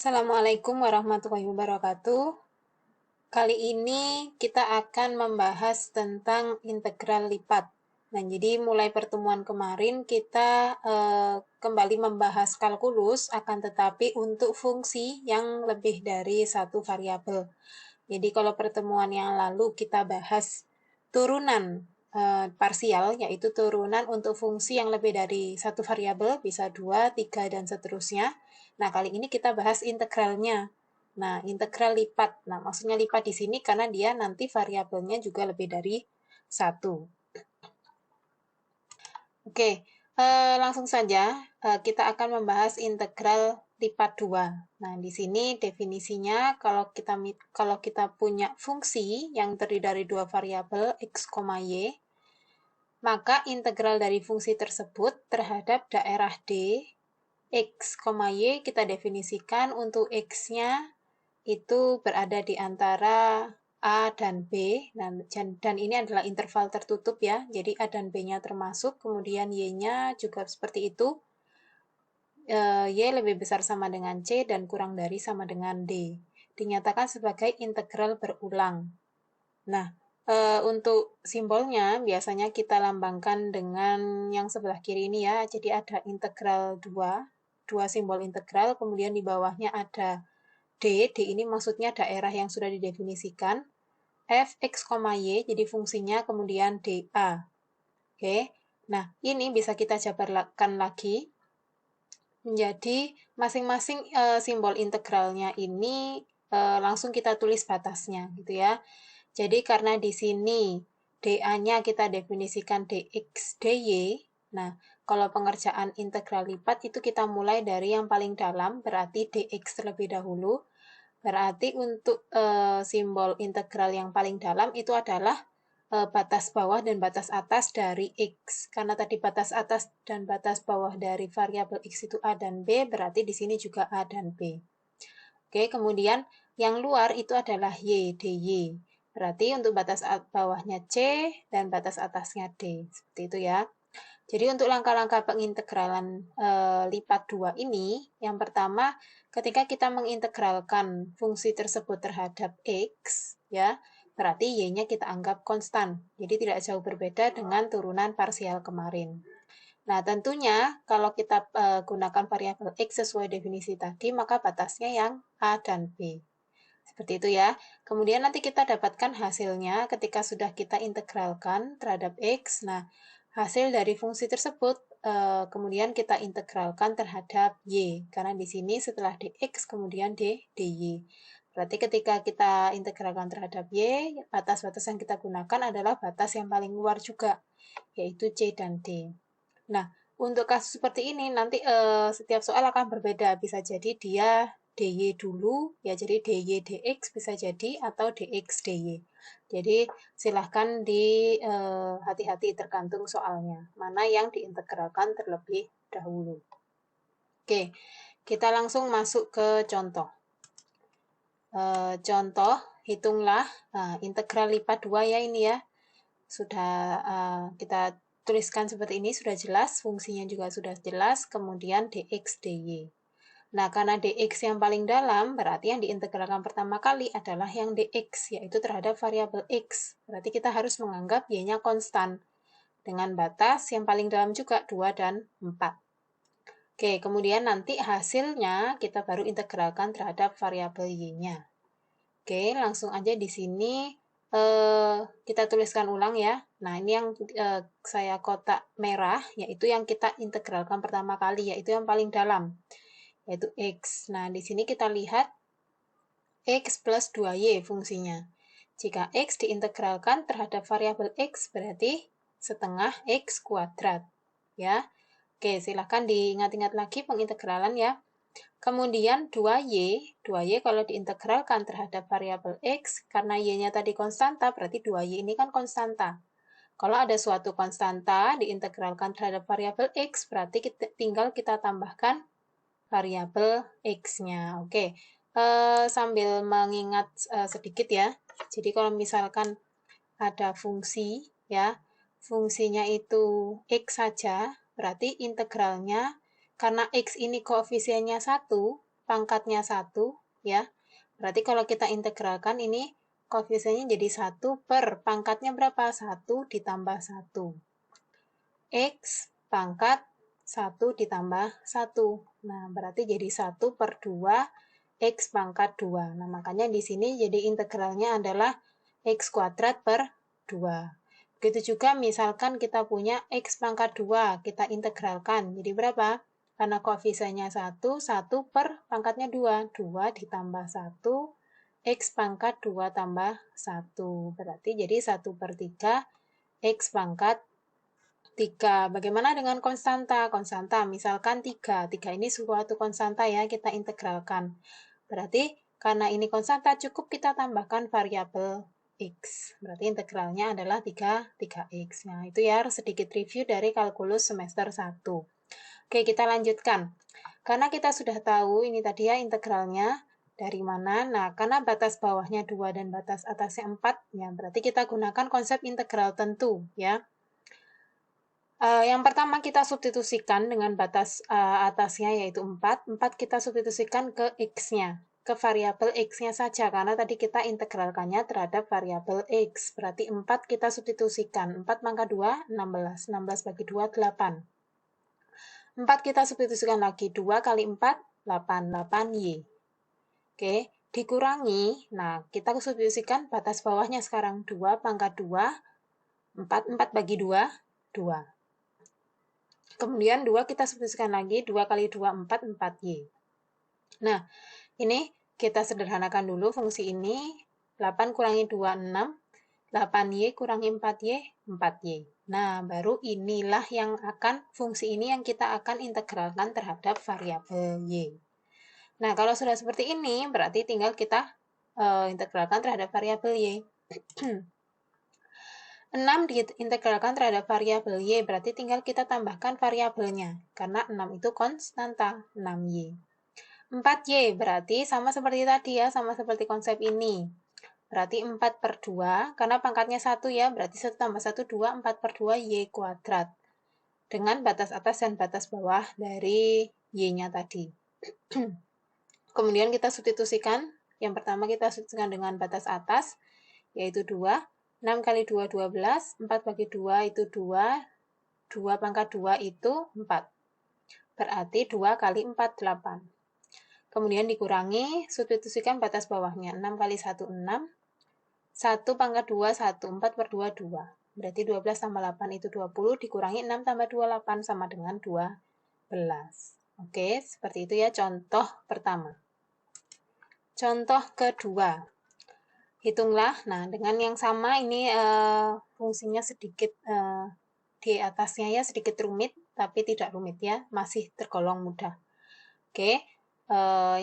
Assalamualaikum warahmatullahi wabarakatuh. Kali ini kita akan membahas tentang integral lipat. Nah, jadi mulai pertemuan kemarin kita kembali membahas kalkulus, akan tetapi untuk fungsi yang lebih dari satu variabel. Jadi kalau pertemuan yang lalu kita bahas turunan parsial, yaitu turunan untuk fungsi yang lebih dari satu variabel, bisa 2, 3, dan seterusnya. Nah, kali ini kita bahas integralnya. Nah, integral lipat. Nah, maksudnya lipat di sini karena dia nanti variabelnya juga lebih dari satu. Oke, langsung saja kita akan membahas integral lipat 2. Nah, di sini definisinya kalau kita punya fungsi yang terdiri dari dua variabel x, y, maka integral dari fungsi tersebut terhadap daerah D x, y kita definisikan untuk x-nya itu berada di antara A dan B, dan ini adalah interval tertutup ya, jadi A dan B-nya termasuk, kemudian Y-nya juga seperti itu, Y lebih besar sama dengan C dan kurang dari sama dengan D. Dinyatakan sebagai integral berulang. Nah, untuk simbolnya biasanya kita lambangkan dengan yang sebelah kiri ini ya, jadi ada integral 2 simbol integral, kemudian di bawahnya ada D ini maksudnya daerah yang sudah didefinisikan, f, x, y, jadi fungsinya kemudian dA. Oke, nah ini bisa kita jabarkan lagi menjadi masing-masing simbol integralnya ini langsung kita tulis batasnya gitu ya. Jadi karena di sini dA-nya kita definisikan dx, dy, nah kalau pengerjaan integral lipat itu kita mulai dari yang paling dalam, berarti dx terlebih dahulu. Berarti untuk simbol integral yang paling dalam itu adalah batas bawah dan batas atas dari x. Karena tadi batas atas dan batas bawah dari variabel x itu A dan B, berarti di sini juga A dan B. Oke, kemudian yang luar itu adalah y, dy. Berarti untuk batas bawahnya C dan batas atasnya D. Seperti itu ya. Jadi untuk langkah-langkah pengintegralan lipat 2 ini, yang pertama ketika kita mengintegralkan fungsi tersebut terhadap x, ya, berarti y-nya kita anggap konstan. Jadi tidak jauh berbeda dengan turunan parsial kemarin. Nah, tentunya kalau kita gunakan variabel x sesuai definisi tadi, maka batasnya yang A dan B. Seperti itu ya. Kemudian nanti kita dapatkan hasilnya ketika sudah kita integralkan terhadap x. Nah, hasil dari fungsi tersebut kemudian kita integralkan terhadap y. Karena di sini setelah dx kemudian dy. Berarti ketika kita integralkan terhadap y, batas-batas yang kita gunakan adalah batas yang paling luar juga, yaitu c dan d. Nah, untuk kasus seperti ini nanti setiap soal akan berbeda. Bisa jadi dia dy dulu, ya jadi dy dx bisa jadi, atau dx dy. Jadi silahkan di hati-hati tergantung soalnya, mana yang diintegralkan terlebih dahulu. Oke, kita langsung masuk ke contoh. Contoh, hitunglah integral lipat 2 ya ini ya. Sudah kita tuliskan seperti ini, sudah jelas, fungsinya juga sudah jelas, kemudian dx dy. Nah, karena dx yang paling dalam, berarti yang diintegralkan pertama kali adalah yang dx, yaitu terhadap variabel x. Berarti kita harus menganggap y-nya konstan, dengan batas yang paling dalam juga 2 dan 4. Oke, kemudian nanti hasilnya kita baru integralkan terhadap variabel y-nya. Oke, langsung aja di sini kita tuliskan ulang ya. Nah, ini yang saya kotak merah, yaitu yang kita integralkan pertama kali, yaitu yang paling dalam, yaitu x. Nah, di sini kita lihat x plus 2y fungsinya. Jika x diintegralkan terhadap variabel x, berarti setengah x kuadrat. Ya. Oke, silahkan diingat-ingat lagi pengintegralan ya. Kemudian 2y kalau diintegralkan terhadap variabel x, karena y-nya tadi konstanta, berarti 2y ini kan konstanta. Kalau ada suatu konstanta diintegralkan terhadap variabel x, berarti tinggal kita tambahkan variabel x-nya. Oke, sambil mengingat sedikit ya. Jadi kalau misalkan ada fungsi, ya, fungsinya itu x saja, berarti integralnya karena x ini koefisiennya 1, pangkatnya 1, ya. Berarti kalau kita integralkan ini koefisiennya jadi 1 per pangkatnya berapa? 1 ditambah 1. X pangkat 1 ditambah 1. Nah, berarti jadi 1 per 2 X pangkat 2. Nah, makanya di sini jadi integralnya adalah X kuadrat per 2. Begitu juga misalkan kita punya X pangkat 2, kita integralkan. Jadi berapa? Karena koefisiennya 1, 1 per pangkatnya 2. 2 ditambah 1, X pangkat 2 tambah 1. Berarti jadi 1 per 3 X pangkat 3. Bagaimana dengan konstanta? Konstanta, misalkan 3. 3 ini suatu konstanta ya, kita integralkan. Berarti karena ini konstanta, cukup kita tambahkan variabel X. Berarti integralnya adalah 3x. Nah, itu ya sedikit review dari kalkulus semester 1. Oke, kita lanjutkan. Karena kita sudah tahu ini tadi ya integralnya dari mana. Nah, karena batas bawahnya 2 dan batas atasnya 4, ya berarti kita gunakan konsep integral tentu ya. Yang pertama kita substitusikan dengan batas atasnya yaitu 4. 4 kita substitusikan ke X-nya, ke variabel X-nya saja, karena tadi kita integralkannya terhadap variabel X. Berarti 4 kita substitusikan. 4 pangkat 2, 16. 16 bagi 2, 8. 4 kita substitusikan lagi. 2 kali 4, 8. 8Y. Oke, dikurangi. Nah, kita substitusikan batas bawahnya sekarang. 2 pangkat 2, 4. 4 bagi 2, 2. Kemudian 2 kita substitusikan lagi, 2 kali 2, 4, 4Y. Nah, ini kita sederhanakan dulu fungsi ini. 8 kurangi 2, 6. 8Y kurangi 4Y, 4Y. Nah, baru inilah yang akan, fungsi ini yang kita akan integralkan terhadap variabel Y. Nah, kalau sudah seperti ini, berarti tinggal kita integralkan terhadap variabel Y. 6 diintegralkan terhadap variabel Y, berarti tinggal kita tambahkan variabelnya, karena 6 itu konstanta, 6Y. 4Y berarti sama seperti tadi ya, sama seperti konsep ini. Berarti 4 per 2, karena pangkatnya 1 ya, berarti 1 tambah 1, 2, 4 per 2 Y kuadrat. Dengan batas atas dan batas bawah dari Y-nya tadi. Kemudian kita substitusikan, yang pertama kita substitusikan dengan batas atas, yaitu 2. 6 kali 2, 12. 4 bagi 2 itu 2. 2 pangkat 2 itu 4. Berarti 2 kali 4, 8. Kemudian dikurangi, substitusikan batas bawahnya. 6 kali 1, 6. 1 pangkat 2, 1. 4 per 2, 2. Berarti 12 tambah 8 itu 20. Dikurangi 6 tambah 2, 8 sama dengan 12. Oke, seperti itu ya contoh pertama. Contoh kedua. Hitunglah, nah dengan yang sama ini fungsinya sedikit di atasnya ya sedikit rumit, tapi tidak rumit ya, masih tergolong mudah. Oke,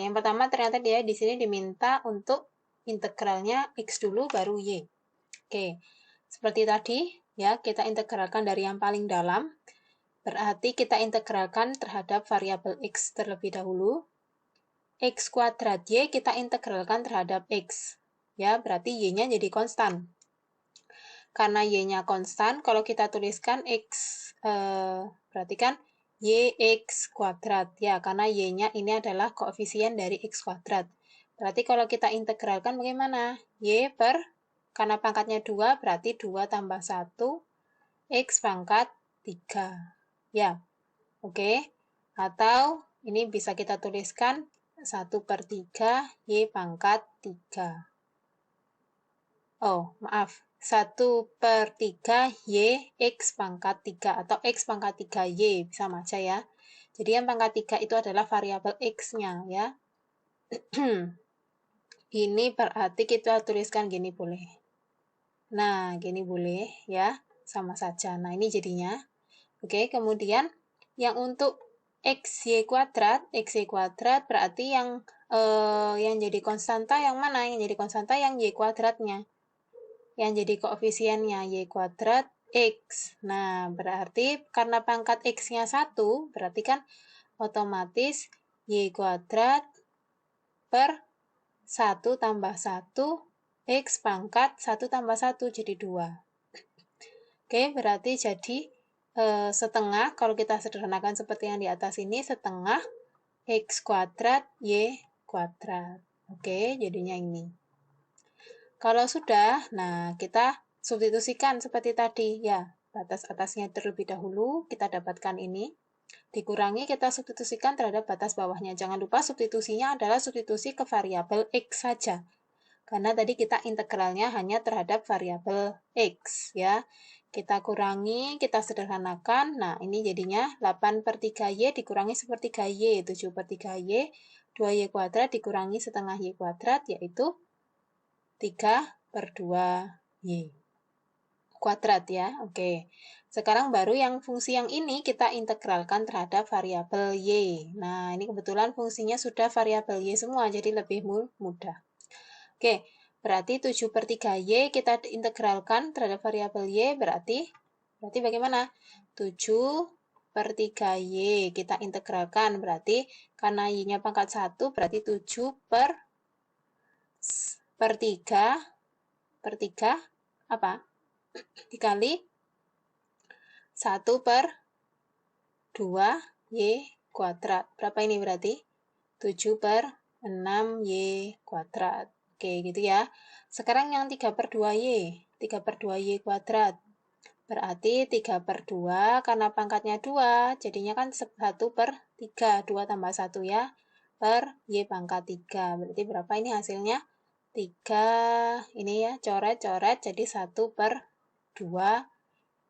yang pertama ternyata dia di sini diminta untuk integralnya X dulu baru Y. Oke, seperti tadi ya kita integralkan dari yang paling dalam, berarti kita integralkan terhadap variabel X terlebih dahulu. X kuadrat Y kita integralkan terhadap X. Ya, berarti Y-nya jadi konstan. Karena Y-nya konstan, kalau kita tuliskan X, berarti kan YX kuadrat. Ya, karena Y-nya ini adalah koefisien dari X kuadrat. Berarti kalau kita integralkan bagaimana? Y per, karena pangkatnya 2, berarti 2 tambah 1, X pangkat 3. Ya, oke. Atau ini bisa kita tuliskan 1 per 3, Y pangkat 3. Oh, maaf. 1 per 3 Y X pangkat 3 atau X pangkat 3 Y. Bisa baca ya. Jadi yang pangkat 3 itu adalah variabel X-nya ya. Ini berarti kita tuliskan gini boleh. Nah, gini boleh ya. Sama saja. Nah, ini jadinya. Oke, kemudian yang untuk XY kuadrat berarti yang jadi konstanta yang mana? Yang jadi konstanta yang Y kuadratnya. Yang jadi koefisiennya Y kuadrat X. Nah, berarti karena pangkat X-nya 1, berarti kan otomatis Y kuadrat per 1 tambah 1, X pangkat 1 tambah 1, jadi 2. Oke, berarti jadi setengah, kalau kita sederhanakan seperti yang di atas ini, setengah X kuadrat, Y kuadrat. Oke, jadinya ini. Kalau sudah, nah kita substitusikan seperti tadi. Ya, batas atasnya terlebih dahulu, kita dapatkan ini. Dikurangi, kita substitusikan terhadap batas bawahnya. Jangan lupa substitusinya adalah substitusi ke variabel X saja. Karena tadi kita integralnya hanya terhadap variabel X. Ya. Kita kurangi, kita sederhanakan. Nah, ini jadinya 8/3Y dikurangi 1/3Y, 7/3Y. 2Y kuadrat dikurangi setengah Y kuadrat, yaitu 3/2Y kuadrat ya. Oke. Sekarang baru yang fungsi yang ini kita integralkan terhadap variabel Y. Nah, ini kebetulan fungsinya sudah variabel Y semua, jadi lebih mudah. Oke, berarti 7/3Y kita integralkan terhadap variabel Y, berarti bagaimana? 7/3Y kita integralkan, berarti karena Y-nya pangkat 1, berarti 7/3 apa? Dikali 1/2Y kuadrat. Berapa ini berarti? 7/6Y kuadrat. Oke, gitu ya. Sekarang yang 3/2Y. 3/2Y kuadrat. Berarti 3/2, karena pangkatnya 2, jadinya kan 1/3. 2 tambah 1 ya. Per Y pangkat 3. Berarti berapa ini hasilnya? 3, ini ya, coret-coret, jadi 1/2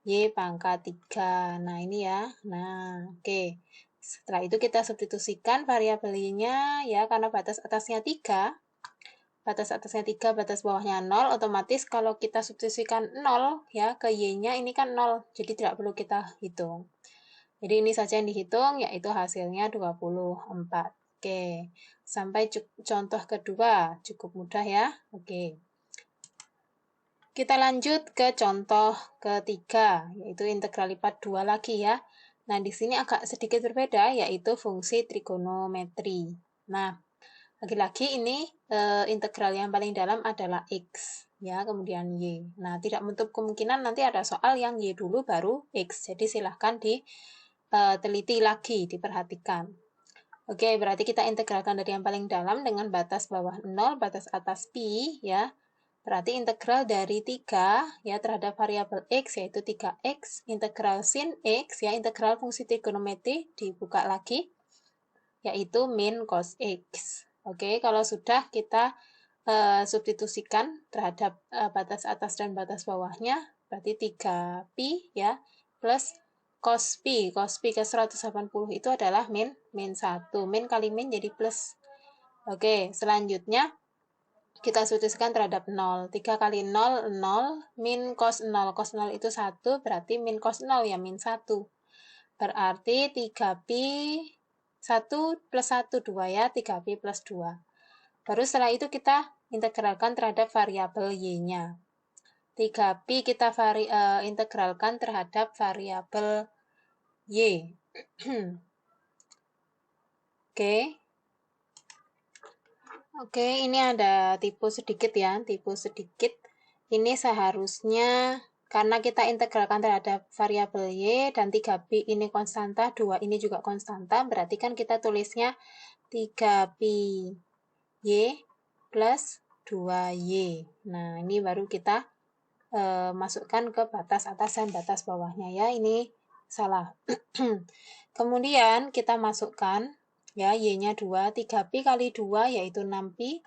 Y pangkat 3. Nah, ini ya. Nah, oke. Setelah itu kita substitusikan variabelnya ya, karena batas atasnya 3, batas bawahnya 0, otomatis kalau kita substitusikan 0 ya ke Y-nya, ini kan 0, jadi tidak perlu kita hitung. Jadi ini saja yang dihitung, yaitu hasilnya 24. Oke, sampai contoh kedua, cukup mudah ya. Oke. Kita lanjut ke contoh ketiga, yaitu integral lipat 2 lagi ya. Nah, di sini agak sedikit berbeda, yaitu fungsi trigonometri. Nah, lagi-lagi ini integral yang paling dalam adalah X, ya, kemudian Y. Nah, tidak menutup kemungkinan nanti ada soal yang Y dulu baru X, jadi silahkan diteliti lagi, diperhatikan. Oke, berarti kita integralkan dari yang paling dalam dengan batas bawah 0, batas atas pi, ya. Berarti integral dari 3 ya terhadap variabel X yaitu 3X, integral sin X ya, integral fungsi trigonometri dibuka lagi yaitu min cos X. Oke, kalau sudah kita substitusikan terhadap batas atas dan batas bawahnya, berarti 3pi ya plus cos pi ke 180 itu adalah min 1. Min kali min jadi plus. Oke, selanjutnya kita substitusikan terhadap 0. 3 kali 0, 0. Min cos 0. Cos 0 itu 1, berarti min cos 0 ya, min 1. Berarti 3pi 1 plus 1, 2 ya, 3pi plus 2. Baru setelah itu kita integralkan terhadap variabel Y-nya. 3pi kita integralkan terhadap variabel Y. Oke. Oke, ini ada tipu sedikit ya, tipu sedikit. Ini seharusnya karena kita integralkan terhadap variabel Y dan 3pi ini konstanta, 2 ini juga konstanta, berarti kan kita tulisnya 3pi Y plus 2Y. Nah, ini baru kita masukkan ke batas atas dan batas bawahnya ya, ini salah. Kemudian kita masukkan ya, Y-nya 2, 3pi kali 2 yaitu 6pi,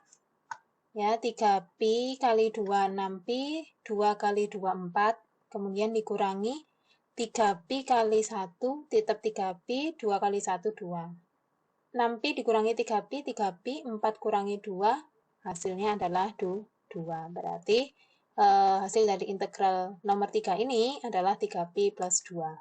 ya, 3pi kali 2, 6pi, 2 kali 2, 4, kemudian dikurangi 3pi kali 1, tetap 3pi, 2 kali 1, 2. 6pi dikurangi 3pi, 3pi, 4 kurangi 2, hasilnya adalah 2. Berarti hasil dari integral nomor 3 ini adalah 3pi plus 2.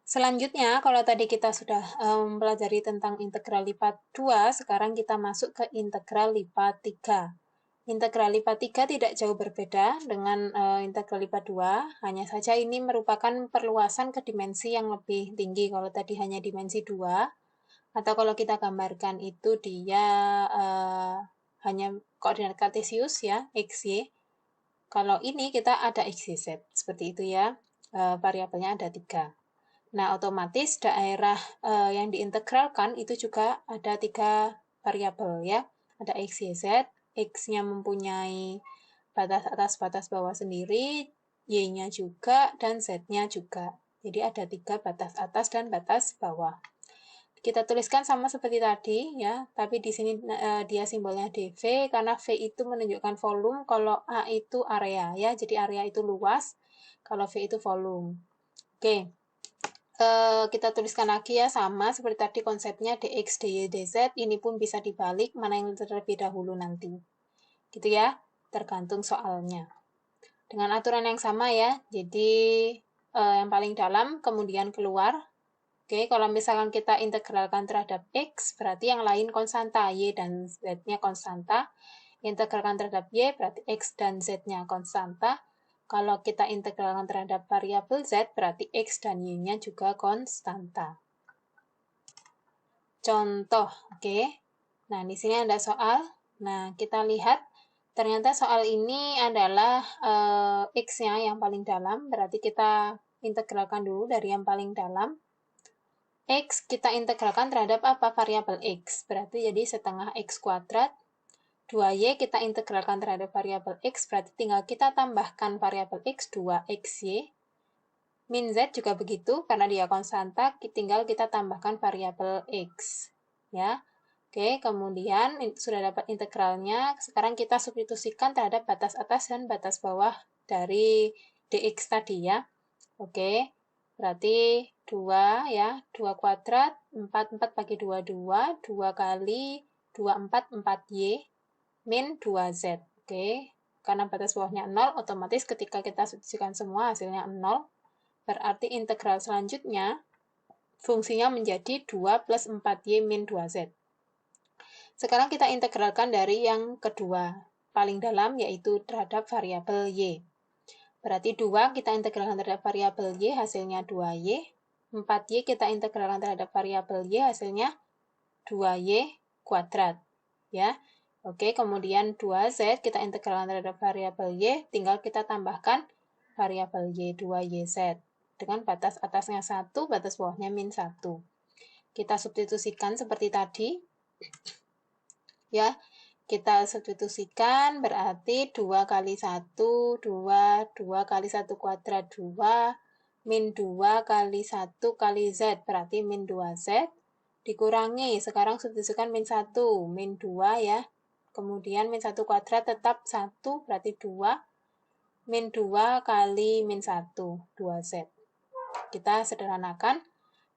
Selanjutnya, kalau tadi kita sudah mempelajari tentang integral lipat 2, sekarang kita masuk ke integral lipat 3. Integral lipat 3 tidak jauh berbeda dengan integral lipat 2, hanya saja ini merupakan perluasan ke dimensi yang lebih tinggi. Kalau tadi hanya dimensi 2, atau kalau kita gambarkan itu dia hanya koordinat kartesius ya, x, y. Kalau ini kita ada x, y, z, seperti itu ya, variabelnya ada 3. Nah, otomatis daerah yang diintegralkan itu juga ada 3 variabel ya. Ada X, Y, Z. X-nya mempunyai batas atas, batas bawah sendiri, Y-nya juga, dan Z-nya juga. Jadi ada 3 batas atas dan batas bawah. Kita tuliskan sama seperti tadi ya, tapi di sini dia simbolnya dV karena V itu menunjukkan volume, kalau A itu area ya. Jadi area itu luas, kalau V itu volume. Oke. Kita tuliskan lagi ya, sama seperti tadi konsepnya dx, dy, dz, ini pun bisa dibalik, mana yang terlebih dahulu nanti. Gitu ya, tergantung soalnya. Dengan aturan yang sama ya, jadi yang paling dalam kemudian keluar. Oke, kalau misalkan kita integralkan terhadap x, berarti yang lain konstanta, y dan z-nya konstanta. Integralkan terhadap y, berarti x dan z-nya konstanta. Kalau kita integralkan terhadap variabel z, berarti x dan y-nya juga konstanta. Contoh, oke. Nah, di sini ada soal. Nah, kita lihat ternyata soal ini adalah x-nya yang paling dalam, berarti kita integralkan dulu dari yang paling dalam. X kita integralkan terhadap apa? Variabel x. Berarti jadi setengah x kuadrat. 2y kita integralkan terhadap variabel x, berarti tinggal kita tambahkan variabel x, 2xy. Min z juga begitu, karena dia konstanta, tinggal kita tambahkan variabel x. Ya. Oke, kemudian sudah dapat integralnya, sekarang kita substitusikan terhadap batas atas dan batas bawah dari dx tadi ya. Oke, berarti 2 ya, 2 kuadrat, 4 bagi 2, 2 kali 2, 4y, min 2z. Oke, karena batas bawahnya 0, otomatis ketika kita substitusikan semua hasilnya 0, berarti integral selanjutnya fungsinya menjadi 2 plus 4y min 2z. Sekarang kita integralkan dari yang kedua, paling dalam yaitu terhadap variabel y. Berarti 2 kita integralkan terhadap variabel y, hasilnya 2y. 4y kita integralkan terhadap variabel y, hasilnya 2y kuadrat. Ya. Oke, kemudian 2z kita integralkan terhadap variabel y, tinggal kita tambahkan variabel y, 2yz. Dengan batas atasnya 1, batas bawahnya min 1. Kita substitusikan seperti tadi. Ya, kita substitusikan berarti 2 kali 1, 2 kali 1 kuadrat 2, min 2 kali 1 kali z, berarti min 2z, dikurangi, sekarang substitusikan min 1, min 2 ya, kemudian min 1 kuadrat tetap 1, berarti 2, min 2 kali min 1, 2z. Kita sederhanakan,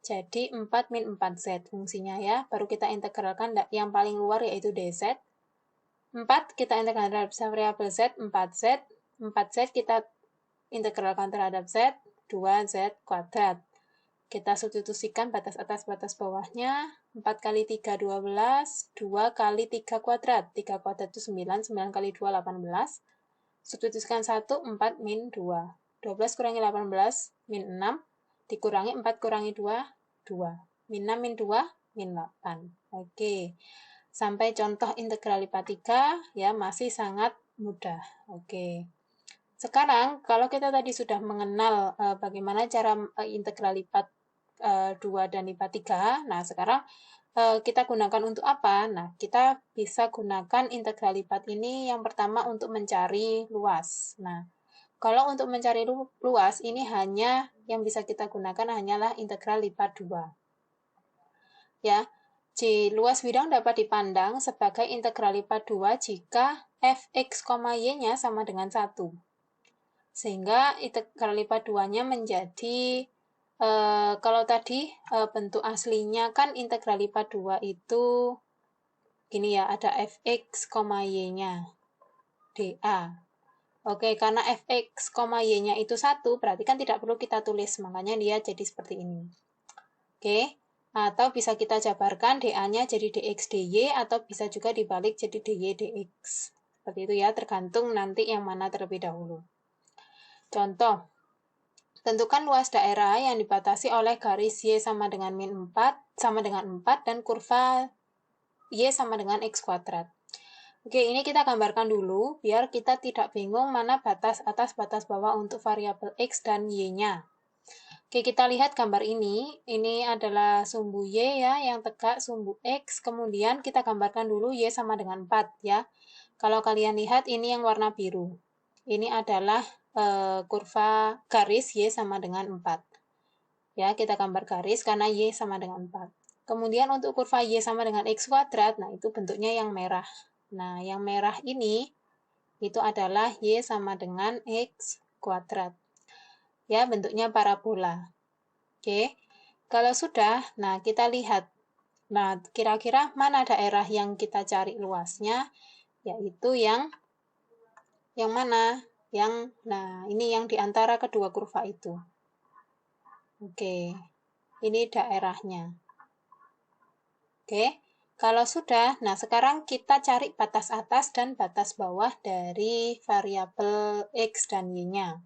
jadi 4 min 4z fungsinya ya, baru kita integralkan yang paling luar yaitu dz. 4 kita integralkan terhadap variabel z, 4z. 4z kita integralkan terhadap z, 2z kuadrat. Kita substitusikan batas atas, batas bawahnya. 4 kali 3, 12. 2 kali 3 kuadrat. 3 kuadrat itu 9. 9 kali 2, 18. Substitusikan 1, 4 min 2. 12 kurangi 18, min 6. Dikurangi 4 kurangi 2, 2. Min 6 min 2, min 8. Oke. Sampai contoh integral lipat 3, ya masih sangat mudah. Oke. Sekarang, kalau kita tadi sudah mengenal bagaimana cara integral lipat 2 dan lipat 3, nah sekarang kita gunakan untuk apa? Nah, kita bisa gunakan integral lipat ini yang pertama untuk mencari luas. Nah, kalau untuk mencari luas, ini hanya yang bisa kita gunakan hanyalah integral lipat 2. Ya, luas bidang dapat dipandang sebagai integral lipat 2 jika fx, y-nya sama dengan 1. Sehingga integral lipat 2-nya menjadi, kalau tadi bentuk aslinya kan integral lipat 2 itu gini ya, ada fx, y-nya, dA. Oke, karena fx, y-nya itu 1, berarti kan tidak perlu kita tulis, makanya dia jadi seperti ini. Oke, atau bisa kita jabarkan dA-nya jadi dx, dy, atau bisa juga dibalik jadi dy, dx. Seperti itu ya, tergantung nanti yang mana terlebih dahulu. Contoh, tentukan luas daerah yang dibatasi oleh garis y sama dengan min 4, sama dengan 4, dan kurva y sama dengan x kuadrat. Oke, ini kita gambarkan dulu, biar kita tidak bingung mana batas atas, batas bawah untuk variabel x dan y-nya. Oke, kita lihat gambar ini. Ini adalah sumbu Y ya, yang tegak sumbu X. Kemudian kita gambarkan dulu Y sama dengan 4 ya. Kalau kalian lihat ini yang warna biru. Ini adalah kurva garis Y sama dengan 4. Ya, kita gambar garis karena Y sama dengan 4. Kemudian untuk kurva Y sama dengan X kuadrat, nah itu bentuknya yang merah. Nah, yang merah ini itu adalah Y sama dengan X kuadrat. Ya, bentuknya parabola. Oke, kalau sudah, nah kita lihat. Nah, kira-kira mana daerah yang kita cari luasnya? Yaitu yang mana? Nah, ini yang di antara kedua kurva itu. Oke, ini daerahnya. Oke, kalau sudah, nah sekarang kita cari batas atas dan batas bawah dari variabel X dan Y-nya.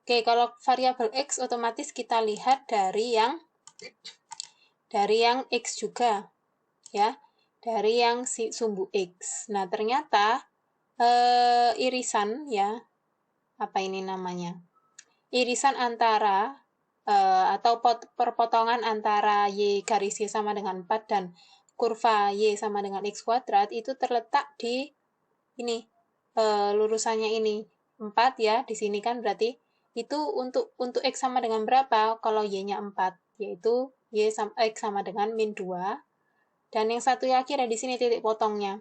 Oke, kalau variabel X otomatis kita lihat dari yang X juga, ya, dari yang sumbu X. Nah, ternyata irisan, ya, apa ini namanya? Irisan antara atau perpotongan antara Y garis Y sama dengan 4 dan kurva Y sama dengan X kuadrat itu terletak di ini, lurusannya ini 4 ya, di sini kan berarti itu untuk X sama dengan berapa? Kalau Y-nya 4, yaitu X sama dengan min 2, dan yang satu lagi ada di sini titik potongnya,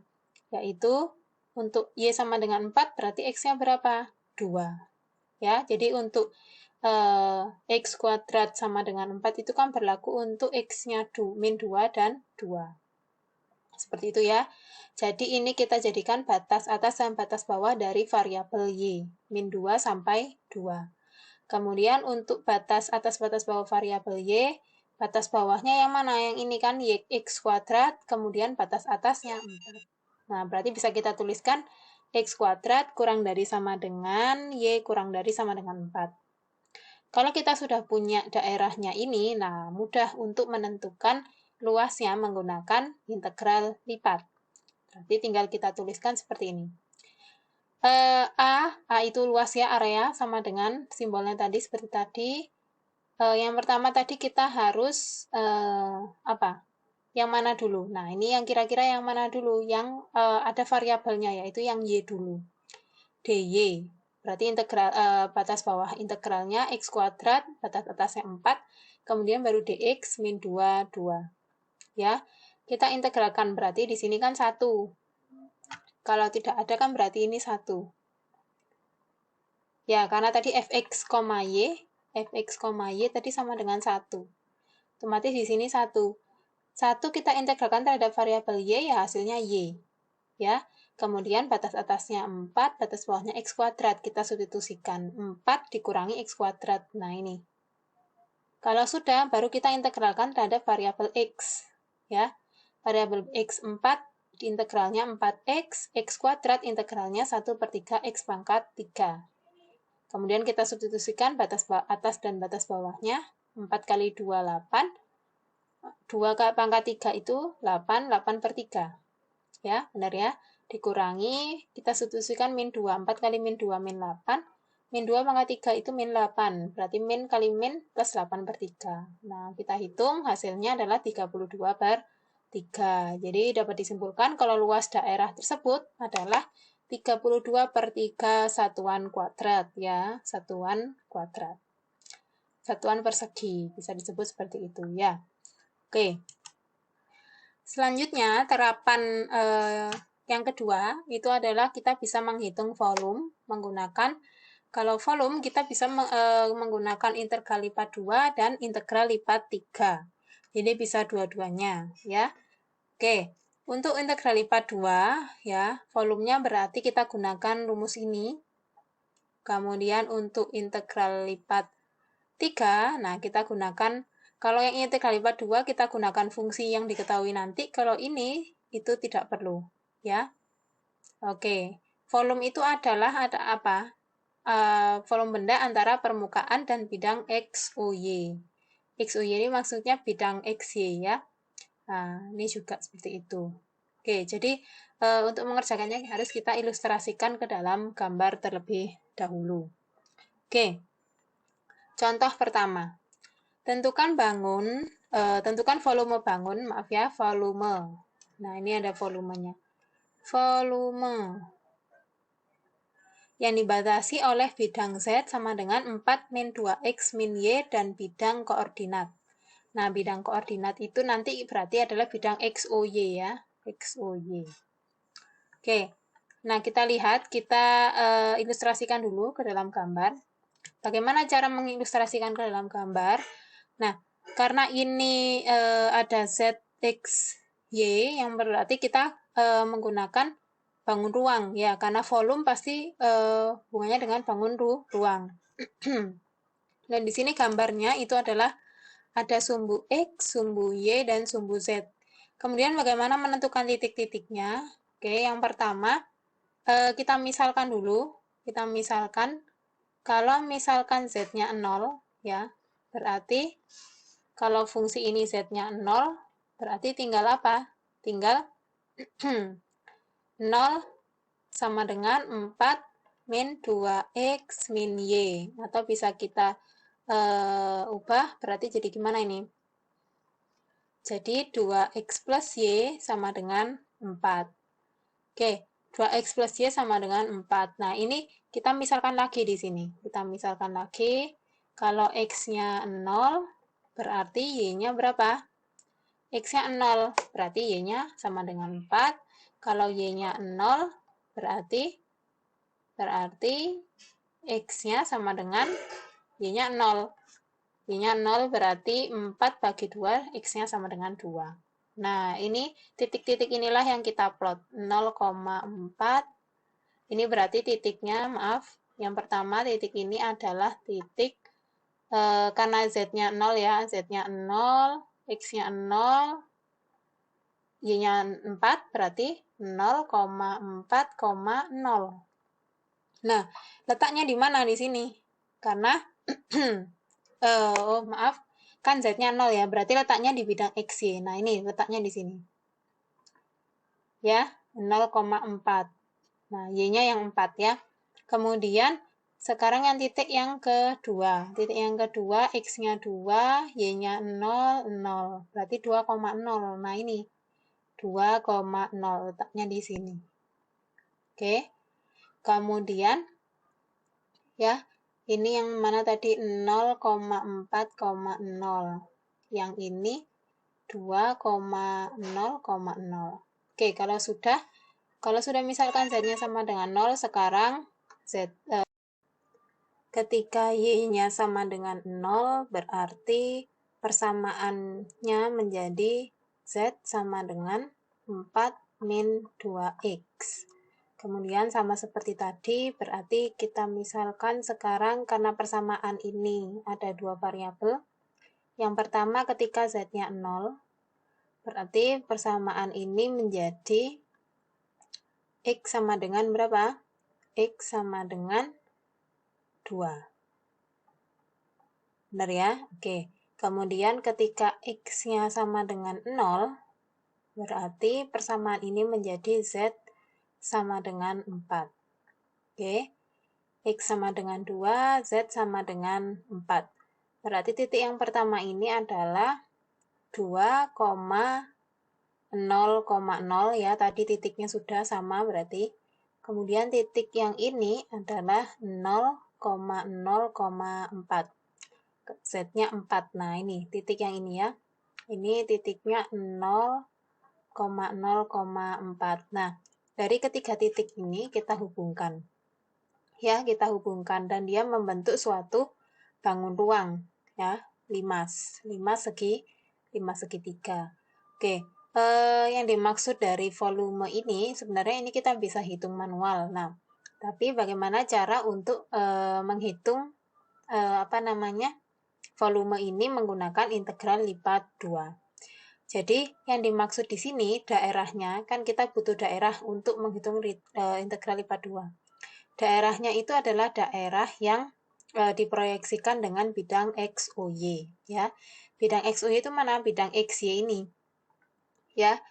yaitu untuk Y sama dengan 4 berarti X-nya berapa? 2. Ya, jadi untuk X kuadrat sama dengan 4 itu kan berlaku untuk X-nya min 2 dan 2. Seperti itu ya. Jadi ini kita jadikan batas atas dan batas bawah dari variabel Y, min 2 sampai 2. Kemudian untuk batas atas batas bawah variabel Y, batas bawahnya yang mana? Yang ini kan Y, X kuadrat, kemudian batas atasnya 4. Nah, berarti bisa kita tuliskan X kuadrat kurang dari sama dengan Y kurang dari sama dengan 4. Kalau kita sudah punya daerahnya ini, nah mudah untuk menentukan luasnya menggunakan integral lipat. Berarti tinggal kita tuliskan seperti ini. A itu luasnya area sama dengan simbolnya tadi seperti tadi. Yang pertama tadi kita harus apa? Yang mana dulu? Nah, ini yang kira-kira yang mana dulu? Yang ada variabelnya, yaitu yang Y dulu. dy. Berarti integral batas bawah integralnya X kuadrat, batas atasnya 4, kemudian baru dx min 2, 2. Ya, kita integralkan berarti di sini kan 1. Kalau tidak ada kan berarti ini 1. Ya, karena tadi fx, y tadi sama dengan 1. Otomatis di sini 1. 1 kita integralkan terhadap variabel y, ya hasilnya y. Ya, kemudian batas atasnya 4, batas bawahnya X kuadrat. Kita substitusikan 4 dikurangi X kuadrat. Nah, ini. Kalau sudah, baru kita integralkan terhadap variabel X. Ya, variabel X 4, integralnya 4X, X kuadrat integralnya 1/3 X pangkat 3. Kemudian kita substitusikan batas atas dan batas bawahnya. 4 kali 2, 8. 2 pangkat 3 itu 8, 8/3. Ya, benar ya. Dikurangi, kita substitusikan min 2. 4 kali min 2, min 8. Min 2 pangkat 3 itu min 8. Berarti min kali min plus 8/3. Nah, kita hitung hasilnya adalah 32/3. Jadi dapat disimpulkan kalau luas daerah tersebut adalah 32/3 satuan kuadrat ya, satuan kuadrat. Satuan persegi, bisa disebut seperti itu ya. Oke. Selanjutnya, terapan yang kedua itu adalah kita bisa menghitung volume menggunakan, kalau volume kita bisa menggunakan integral lipat 2 dan integral lipat 3. Jadi bisa dua-duanya ya. Oke, untuk integral lipat 2 ya, volumenya berarti kita gunakan rumus ini. Kemudian untuk integral lipat 3, nah kita gunakan, kalau yang integral lipat 2 kita gunakan fungsi yang diketahui nanti, kalau ini itu tidak perlu ya. Oke, volume itu adalah ada apa? Volume benda antara permukaan dan bidang XUY. XUY ini maksudnya bidang XY ya. Nah, ini juga seperti itu. Oke, jadi untuk mengerjakannya harus kita ilustrasikan ke dalam gambar terlebih dahulu. Oke, contoh pertama. tentukan volume bangun, maaf ya, volume. Nah, ini ada volumenya. Volume yang dibatasi oleh bidang Z sama dengan 4 min 2X min Y dan bidang koordinat. Nah, bidang koordinat itu nanti berarti adalah bidang XOY ya, XOY. Oke, nah kita lihat, kita ilustrasikan dulu ke dalam gambar. Bagaimana cara mengilustrasikan ke dalam gambar? Nah, karena ini ada Z, X, Y, yang berarti kita menggunakan bangun ruang, ya, karena volume pasti hubungannya dengan bangun ruang. Dan di sini gambarnya itu adalah ada sumbu X, sumbu Y, dan sumbu Z. Kemudian bagaimana menentukan titik-titiknya? Oke, yang pertama, kita misalkan dulu, kita misalkan, kalau misalkan Z-nya 0, ya, berarti kalau fungsi ini Z-nya 0, berarti tinggal apa? Tinggal 0 sama dengan 4 min 2X min Y. Atau bisa kita ubah, berarti jadi gimana ini? Jadi 2X plus Y sama dengan 4. Oke, 2X plus Y sama dengan 4. Nah, ini kita misalkan lagi di sini. Kita misalkan lagi, kalau X-nya 0, berarti Y-nya berapa? X-nya 0, berarti Y-nya sama dengan 4. Kalau Y-nya 0, berarti X-nya sama dengan Y-nya 0. Y-nya 0 berarti 4 bagi 2, X-nya sama dengan 2. Nah, ini titik-titik inilah yang kita plot. 0,4. Ini berarti titiknya, maaf, yang pertama titik ini adalah titik, karena Z-nya 0 ya, Z-nya 0, X-nya 0, Y-nya 4, berarti 0,4,0. Nah, letaknya di mana di sini? Karena, maaf, kan Z-nya 0 ya, berarti letaknya di bidang XY. Nah, ini letaknya di sini. Ya, 0,4. Nah, Y-nya yang 4 ya. Kemudian, sekarang yang titik yang kedua. Titik yang kedua, X-nya 2, Y-nya 0, 0. Berarti 2,0. Nah, ini 2,0 letaknya di sini. Oke. Kemudian, ya, ini yang mana tadi 0,4,0. Yang ini 2,0,0. Oke, kalau sudah misalkan Z-nya sama dengan 0, sekarang ketika Y-nya sama dengan 0, berarti persamaannya menjadi Z sama dengan 4 min 2X. Kemudian sama seperti tadi, berarti kita misalkan sekarang karena persamaan ini ada dua variabel. Yang pertama ketika Z-nya 0, berarti persamaan ini menjadi X sama dengan berapa? X sama dengan 2. Benar ya? Oke. Kemudian ketika X-nya sama dengan 0, berarti persamaan ini menjadi Z sama dengan 4. Oke. X sama dengan 2, Z sama dengan 4. Berarti titik yang pertama ini adalah 2,0,0 ya. Tadi titiknya sudah sama berarti. Kemudian titik yang ini adalah 0,0,4. Z-nya 4. Nah, ini titik yang ini ya. Ini titiknya 0,0,4. Nah, dari ketiga titik ini kita hubungkan. Ya, kita hubungkan dan dia membentuk suatu bangun ruang ya, limas segitiga. Oke, yang dimaksud dari volume ini sebenarnya ini kita bisa hitung manual. Nah, tapi bagaimana cara untuk menghitung volume ini menggunakan integral lipat 2. Jadi yang dimaksud di sini daerahnya, kan kita butuh daerah untuk menghitung integral lipat 2. Daerahnya itu adalah daerah yang diproyeksikan dengan bidang X, O, Y. Ya. Bidang X, O, Y itu mana? Bidang X, Y ini. Ya.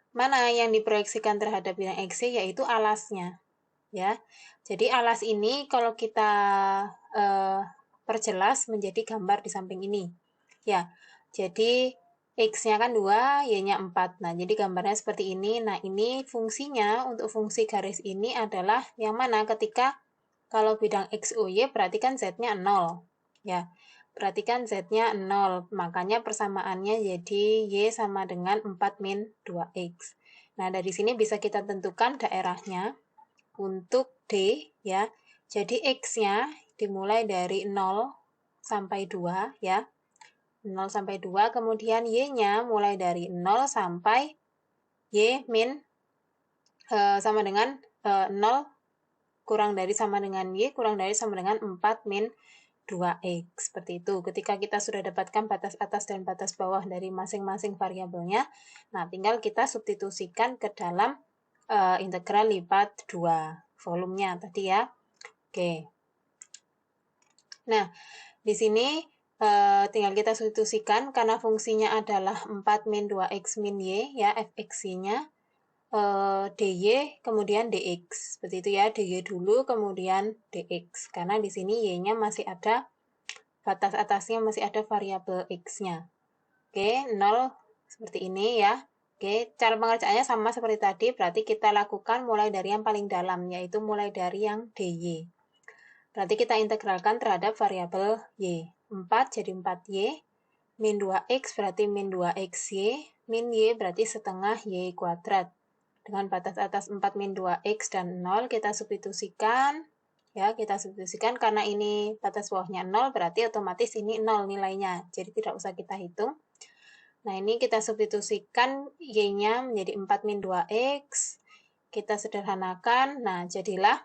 Mana yang diproyeksikan terhadap bidang X, Y, yaitu alasnya. Ya. Jadi alas ini kalau kita perjelas menjadi gambar di samping ini. Ya, jadi X-nya kan 2, Y-nya 4. Nah, jadi gambarnya seperti ini. Nah, ini fungsinya untuk fungsi garis ini adalah yang mana ketika kalau bidang X, O, Y berarti kan Z-nya 0. Ya, berarti kan Z-nya 0. Makanya persamaannya jadi Y sama dengan 4 min 2X. Nah, dari sini bisa kita tentukan daerahnya untuk D, ya. Jadi X-nya dimulai dari 0 sampai 2, ya. 0 sampai 2, kemudian Y-nya mulai dari 0 sampai Y min sama dengan 0 kurang dari sama dengan Y, kurang dari sama dengan 4 min 2X. Seperti itu. Ketika kita sudah dapatkan batas atas dan batas bawah dari masing-masing variabelnya, nah tinggal kita substitusikan ke dalam integral lipat 2 volumenya tadi ya. Oke. Nah, di sini tinggal kita substitusikan karena fungsinya adalah 4 min 2x min y, ya, fx-nya, dy, kemudian dx. Seperti itu ya, dy dulu, kemudian dx. Karena di sini y-nya masih ada, batas atasnya masih ada variabel x-nya. Oke, 0 seperti ini ya. Oke, cara pengerjaannya sama seperti tadi, berarti kita lakukan mulai dari yang paling dalam, yaitu mulai dari yang dy. Berarti kita integralkan terhadap variabel y. 4 jadi 4y, min 2x berarti min 2xy, min y berarti setengah y kuadrat. Dengan batas atas 4 min 2x dan 0 kita substitusikan. Ya, kita substitusikan karena ini batas bawahnya 0, berarti otomatis ini 0 nilainya. Jadi tidak usah kita hitung. Nah, ini kita substitusikan y-nya menjadi 4 min 2x. Kita sederhanakan. Nah, jadilah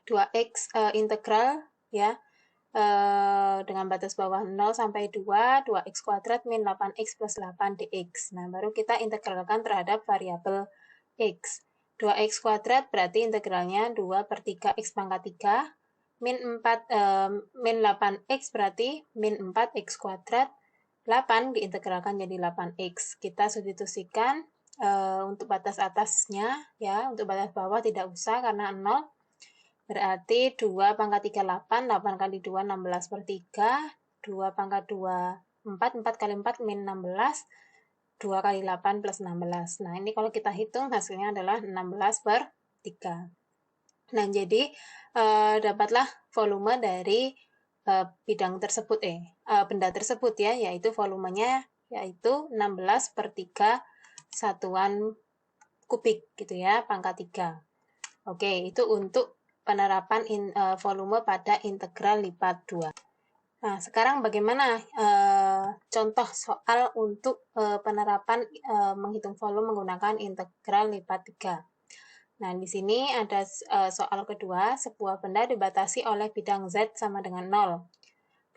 2x integral ya dengan batas bawah 0 sampai 2, 2x kuadrat min 8x plus 8 dx. Nah, baru kita integralkan terhadap variabel x. 2x kuadrat berarti integralnya 2 per 3x pangkat 3, min 8x berarti min 4x kuadrat, 8 diintegralkan jadi 8x. Kita substitusikan untuk batas atasnya, ya, untuk batas bawah tidak usah karena 0. Berarti 2 pangkat 3, 8, 8 kali 2, 16 per 3, 2 pangkat 2, 4, 4 kali 4, min 16, 2 kali 8 plus 16. Nah, ini kalau kita hitung hasilnya adalah 16 per 3. Nah, jadi dapatlah volume dari bidang tersebut, benda tersebut ya, yaitu volumenya yaitu 16 per 3 satuan kubik gitu ya, pangkat 3. Oke, itu untuk penerapan volume pada integral lipat 2. Nah, sekarang bagaimana contoh soal untuk penerapan menghitung volume menggunakan integral lipat 3. Nah, di sini ada soal kedua, sebuah benda dibatasi oleh bidang Z sama dengan 0.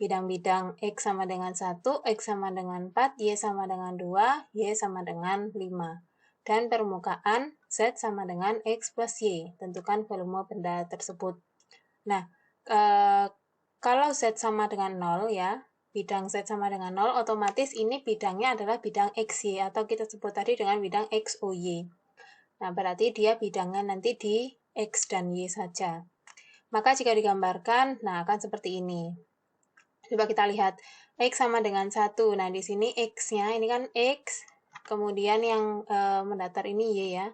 Bidang-bidang X sama dengan 1, X sama dengan 4, Y sama dengan 2, Y sama dengan 5. Dan permukaan Z sama dengan X plus Y. Tentukan volume benda tersebut. Nah, kalau Z sama dengan 0 ya, bidang Z sama dengan 0, otomatis ini bidangnya adalah bidang XY atau kita sebut tadi dengan bidang XOY. Nah, berarti dia bidangnya nanti di X dan Y saja. Maka jika digambarkan, nah akan seperti ini. Coba kita lihat, X sama dengan 1. Nah, di sini X-nya, ini kan X, kemudian yang mendatar ini Y ya.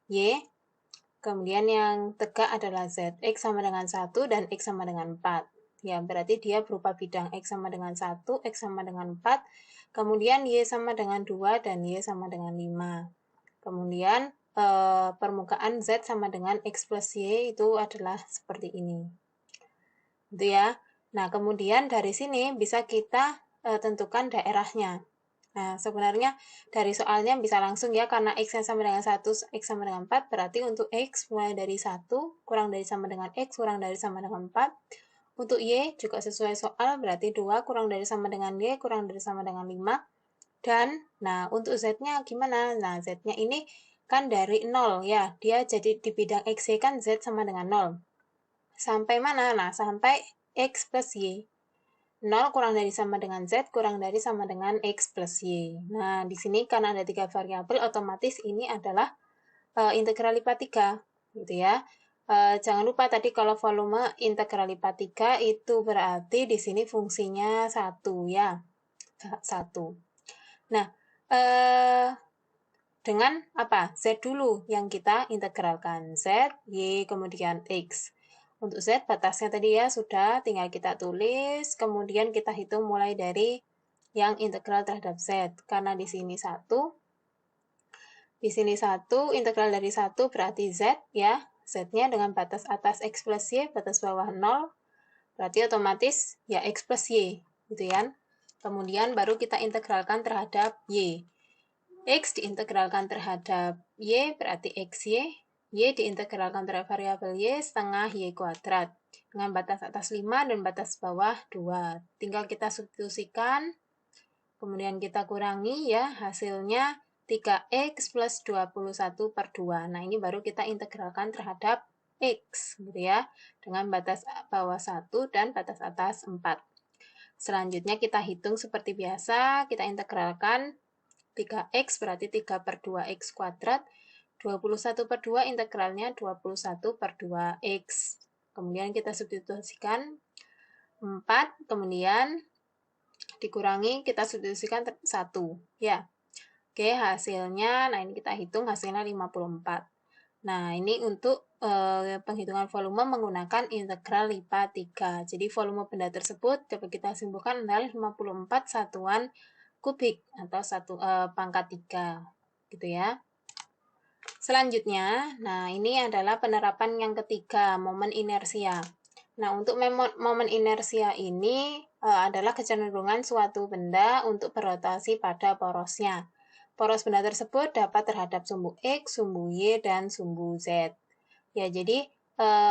Y, kemudian yang tegak adalah Z. X sama dengan 1 dan X sama dengan 4. Ya, berarti dia berupa bidang X sama dengan 1, X sama dengan 4, kemudian Y sama dengan 2, dan Y sama dengan 5. Kemudian permukaan Z sama dengan X plus Y itu adalah seperti ini. Gitu ya. Nah, kemudian dari sini bisa kita tentukan daerahnya. Nah, sebenarnya dari soalnya bisa langsung ya, karena X-nya sama dengan 1, X sama dengan 4, berarti untuk X mulai dari 1, kurang dari sama dengan X, kurang dari sama dengan 4. Untuk Y juga sesuai soal, berarti 2 kurang dari sama dengan Y, kurang dari sama dengan 5. Dan, nah untuk Z-nya gimana? Nah, Z-nya ini kan dari 0 ya, dia jadi di bidang X, Y kan Z sama dengan 0. Sampai mana? Nah, sampai X plus Y. 0 kurang dari sama dengan Z, kurang dari sama dengan X plus Y. Nah, di sini karena ada 3 variabel, otomatis ini adalah integral lipat 3. Gitu ya. Jangan lupa tadi kalau volume integral lipat 3 itu berarti di sini fungsinya 1 ya. 1. Nah, dengan apa? Z dulu yang kita integralkan. Z, Y, kemudian X. Untuk Z, batasnya tadi ya sudah, tinggal kita tulis, kemudian kita hitung mulai dari yang integral terhadap Z. Karena di sini 1, integral dari 1 berarti Z ya. Z-nya dengan batas atas X plus Y, batas bawah 0, berarti otomatis ya X plus Y, gitu ya. Kemudian baru kita integralkan terhadap Y. X diintegralkan terhadap Y berarti XY, Y diintegralkan terhadap variabel Y setengah Y kuadrat. Dengan batas atas 5 dan batas bawah 2. Tinggal kita substitusikan, kemudian kita kurangi ya, hasilnya 3X plus 21 per 2. Nah, ini baru kita integralkan terhadap X, gitu ya, dengan batas bawah 1 dan batas atas 4. Selanjutnya kita hitung seperti biasa, kita integralkan 3X berarti 3 per 2X kuadrat, 21 per 2 integralnya 21 per 2X. Kemudian kita substitusikan 4, kemudian dikurangi, kita substitusikan 1. Ya. Oke, hasilnya, nah ini kita hitung hasilnya 54. Nah, ini untuk penghitungan volume menggunakan integral LIPA 3. Jadi, volume benda tersebut dapat kita simpulkan adalah 54 satuan kubik atau pangkat 3. Gitu ya. Selanjutnya, nah ini adalah penerapan yang ketiga, momen inersia. Nah, untuk momen inersia ini adalah kecenderungan suatu benda untuk berotasi pada porosnya. Poros benda tersebut dapat terhadap sumbu X, sumbu Y, dan sumbu Z. Ya, jadi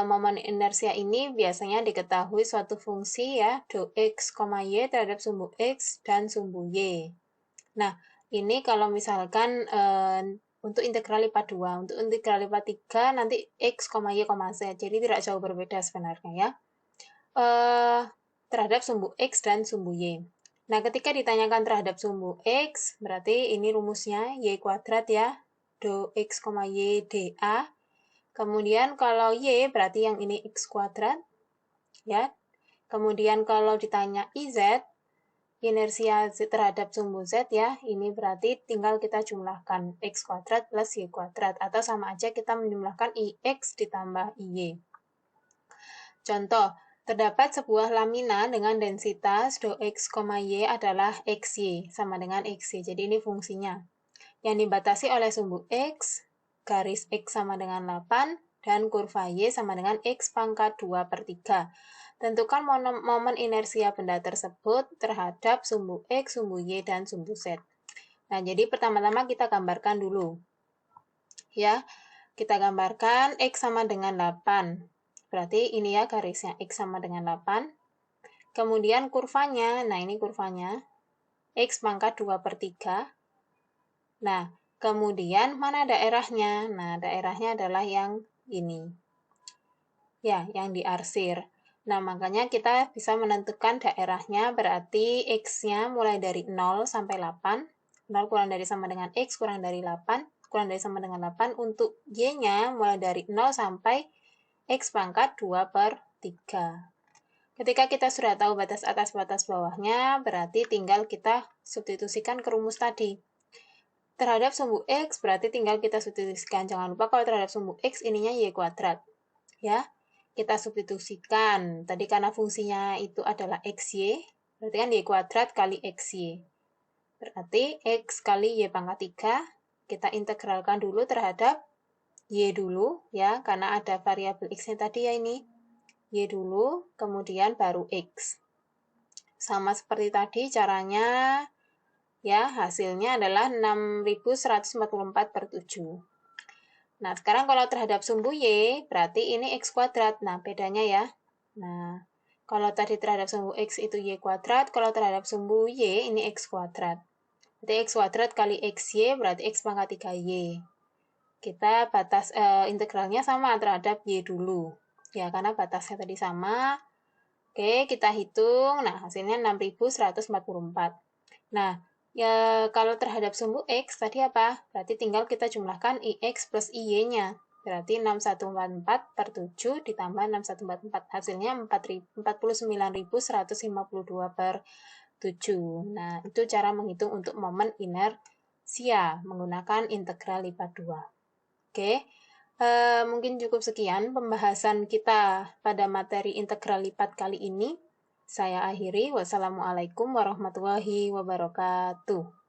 momen inersia ini biasanya diketahui suatu fungsi ya, do X, Y terhadap sumbu X dan sumbu Y. Nah, ini kalau misalkan untuk integral LIPA 2, untuk integral LIPA 3 nanti X, Y, Z. Jadi tidak jauh berbeda sebenarnya ya. Terhadap sumbu X dan sumbu Y. Nah, ketika ditanyakan terhadap sumbu X, berarti ini rumusnya Y kuadrat ya, do X, Y, dA. Kemudian kalau Y berarti yang ini X kuadrat, ya. Kemudian kalau ditanya IZ, inersia terhadap sumbu Z ya, ini berarti tinggal kita jumlahkan X kuadrat plus Y kuadrat, atau sama aja kita menjumlahkan IX ditambah IY. Contoh, terdapat sebuah lamina dengan densitas do X, Y adalah XY, sama dengan XY. Jadi ini fungsinya. Yang dibatasi oleh sumbu X, garis X sama dengan 8, dan kurva Y sama dengan X pangkat 2 per 3. Tentukan momen inersia benda tersebut terhadap sumbu X, sumbu Y, dan sumbu Z. Nah, jadi pertama-tama kita gambarkan dulu. Ya, kita gambarkan X sama dengan 8. Berarti ini ya garisnya, X sama dengan 8. Kemudian kurvanya, nah ini kurvanya, X pangkat 2 per 3. Nah, kemudian mana daerahnya? Nah, daerahnya adalah yang ini. Ya, yang diarsir. Nah, makanya kita bisa menentukan daerahnya, berarti X-nya mulai dari 0 sampai 8. 0 kurang dari sama dengan X, kurang dari 8, kurang dari sama dengan 8. Untuk Y-nya mulai dari 0 sampai X pangkat 2 per 3. Ketika kita sudah tahu batas atas batas bawahnya, berarti tinggal kita substitusikan ke rumus tadi. Terhadap sumbu X berarti tinggal kita substitusikan. Jangan lupa kalau terhadap sumbu X ininya Y kuadrat. Ya, kita substitusikan. Tadi karena fungsinya itu adalah XY, berarti kan Y kuadrat kali XY. Berarti X kali Y pangkat 3, kita integralkan dulu terhadap Y dulu, ya, karena ada variabel X-nya tadi ya ini. Y dulu, kemudian baru X. Sama seperti tadi caranya, ya, hasilnya adalah 6144 per 7. Nah, sekarang kalau terhadap sumbu Y, berarti ini X kuadrat. Nah, bedanya ya. Nah, kalau tadi terhadap sumbu X itu Y kuadrat, kalau terhadap sumbu Y ini X kuadrat. Berarti X kuadrat kali XY berarti X pangkat 3Y. Kita batas integralnya sama terhadap Y dulu. Ya, karena batasnya tadi sama. Oke, kita hitung. Nah, hasilnya 6144. Nah, ya kalau terhadap sumbu X tadi apa? Berarti tinggal kita jumlahkan IX plus IY-nya. Berarti 6144 per 7 ditambah 6144. Hasilnya 49.152 per 7. Nah, itu cara menghitung untuk momen inersia menggunakan integral lipat 2. Oke, mungkin cukup sekian pembahasan kita pada materi integral lipat kali ini. Saya akhiri. Wassalamualaikum warahmatullahi wabarakatuh.